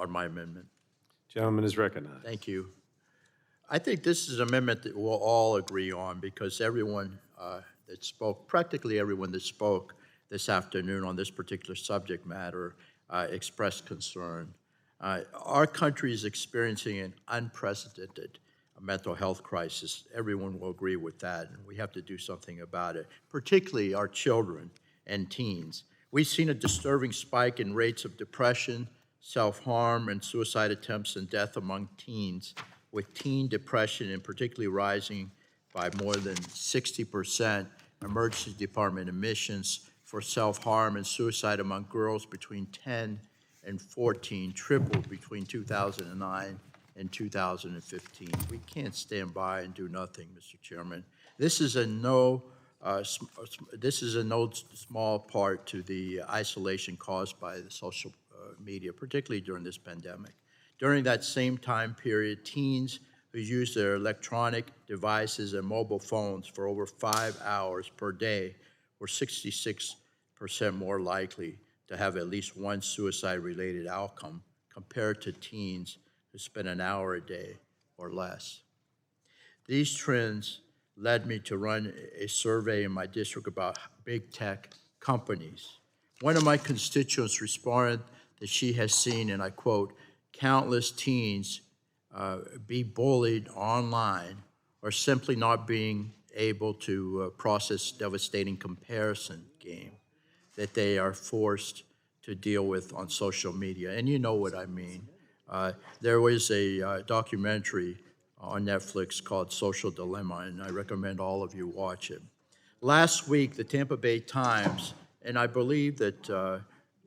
on my amendment. Gentleman is recognized. Thank you. I think this is an amendment that we'll all agree on because everyone that spoke, practically everyone that spoke this afternoon on this particular subject matter expressed concern. Our country is experiencing an unprecedented mental health crisis. Everyone will agree with that, and we have to do something about it, particularly our children and teens. We've seen a disturbing spike in rates of depression, self-harm, and suicide attempts and death among teens, with teen depression in particularly rising by more than 60%. Emergency department admissions for self-harm and suicide among girls between 10 and 14 tripled between 2009 and 2015. We can't stand by and do nothing, Mr. Chairman. This is no small part to the isolation caused by the social media, particularly during this pandemic. During that same time period, teens who use their electronic devices and mobile phones for over 5 hours per day were 66% more likely to have at least one suicide-related outcome compared to teens who spend an hour a day or less. These trends led me to run a survey in my district about big tech companies. One of my constituents responded that she has seen, and I quote, countless teens be bullied online or simply not being able to process devastating comparison game that they are forced to deal with on social media. And you know what I mean. There was a documentary on Netflix called Social Dilemma, and I recommend all of you watch it. Last week, the Tampa Bay Times, and I believe that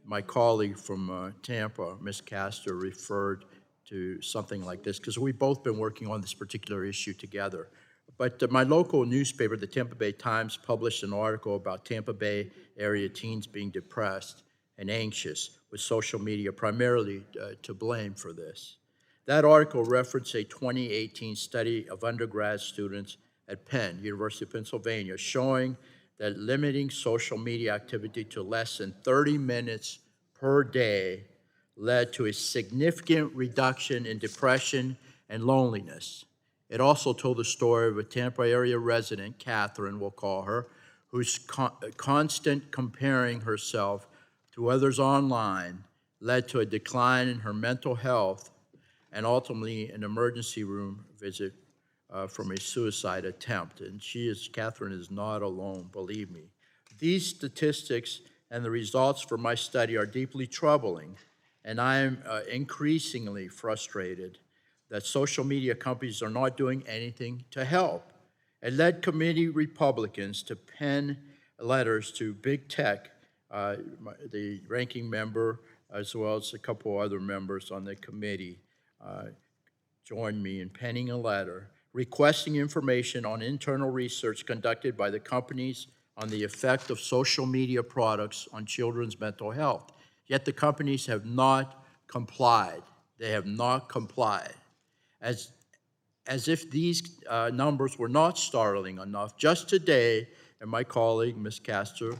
my colleague from Tampa, Ms. Castor, referred to something like this, because we've both been working on this particular issue together. But my local newspaper, the Tampa Bay Times, published an article about Tampa Bay area teens being depressed and anxious, with social media primarily to blame for this. That article referenced a 2018 study of undergrad students at Penn, University of Pennsylvania, showing that limiting social media activity to less than 30 minutes per day led to a significant reduction in depression and loneliness. It also told the story of a Tampa area resident, Catherine, we'll call her, whose constant comparing herself to others online led to a decline in her mental health and ultimately an emergency room visit from a suicide attempt. And Catherine is not alone, believe me. These statistics and the results from my study are deeply troubling, and I am increasingly frustrated that social media companies are not doing anything to help. It led committee Republicans to pen letters to big tech, the ranking member, as well as a couple other members on the committee, joined me in penning a letter requesting information on internal research conducted by the companies on the effect of social media products on children's mental health. Yet the companies have not complied. They have not complied. As if these numbers were not startling enough, just today, and my colleague, Ms. Castor,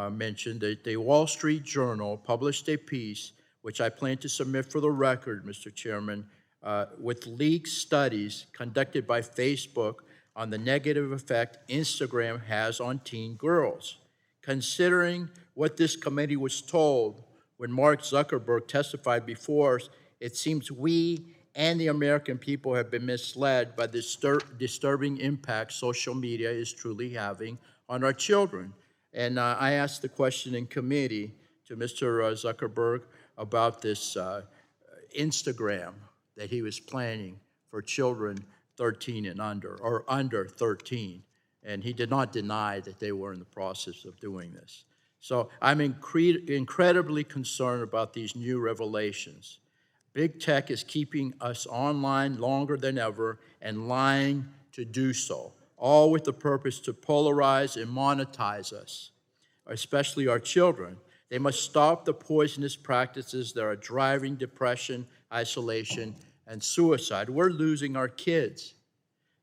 mentioned that the Wall Street Journal published a piece, which I plan to submit for the record, Mr. Chairman, with leaked studies conducted by Facebook on the negative effect Instagram has on teen girls. Considering what this committee was told when Mark Zuckerberg testified before us, it seems we and the American people have been misled by the disturbing impact social media is truly having on our children. And I asked the question in committee to Mr. Zuckerberg about this Instagram that he was planning for children 13 and under, or under 13. And he did not deny that they were in the process of doing this. So I'm incredibly concerned about these new revelations. Big tech is keeping us online longer than ever and lying to do so, all with the purpose to polarize and monetize us, especially our children. They must stop the poisonous practices that are driving depression, isolation, and suicide. We're losing our kids.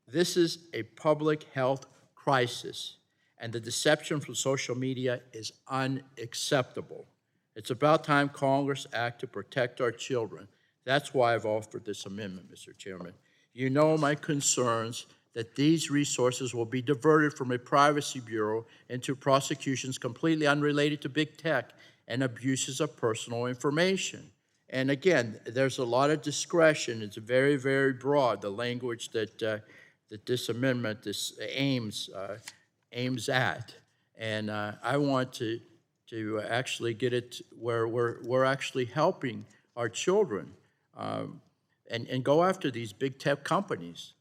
This is a public health crisis, and the deception from social media is unacceptable. It's about time Congress act to protect our children. That's why I've offered this amendment, Mr. Chairman. You know my concerns that these resources will be diverted from a privacy bureau into prosecutions completely unrelated to big tech and abuses of personal information. And again, there's a lot of discretion. It's very, very broad, the language that this amendment aims at. And I want to actually get it where we're actually helping our children and go after these big tech companies.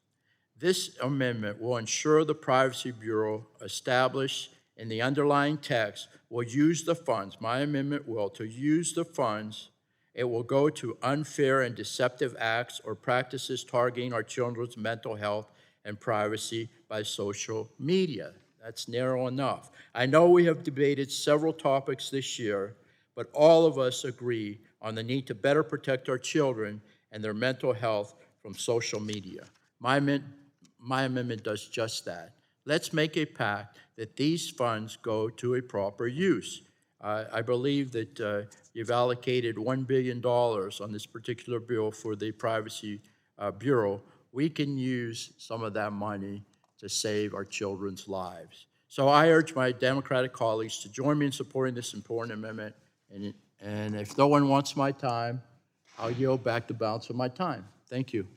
This amendment will ensure the Privacy Bureau established in the underlying text will use the funds, my amendment will, to use the funds. It will go to unfair and deceptive acts or practices targeting our children's mental health and privacy by social media. That's narrow enough. I know we have debated several topics this year, but all of us agree on the need to better protect our children and their mental health from social media. My amendment does just that. Let's make a pact that these funds go to a proper use. I believe that you've allocated $1 billion on this particular bill for the Privacy Bureau. We can use some of that money to save our children's lives. So I urge my Democratic colleagues to join me in supporting this important amendment. And if no one wants my time, I'll yield back the balance of my time. Thank you.